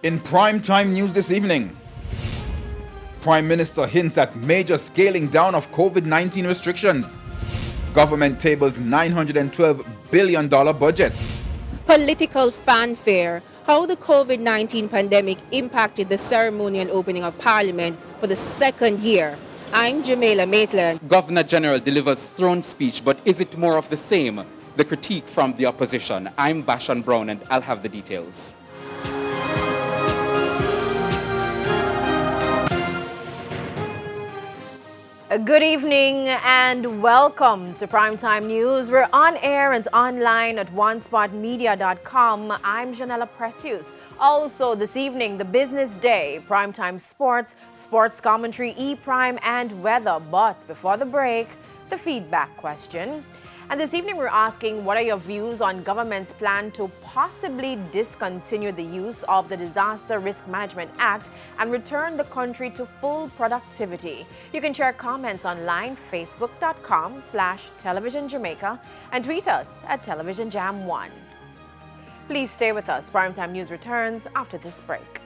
In primetime news this evening, Prime Minister hints at major scaling down of COVID-19 restrictions. Government tables $912 billion budget. Political fanfare. How the COVID-19 pandemic impacted the ceremonial opening of Parliament for the second year. I'm Jamaica Maitland. Governor General delivers throne speech, but is it more of the same? The critique from the opposition. I'm Bashan Brown and I'll have the details. Good evening and welcome to Primetime News. We're on air and online at onespotmedia.com. I'm Janella Precious. Also this evening, the business day, Primetime Sports, sports commentary, E-Prime and weather. But before the break, the feedback question. And this evening we're asking, what are your views on government's plan to possibly discontinue the use of the Disaster Risk Management Act and return the country to full productivity? You can share comments online, facebook.com/Television Jamaica, and tweet us at TelevisionJam1. Please stay with us. Primetime News returns after this break.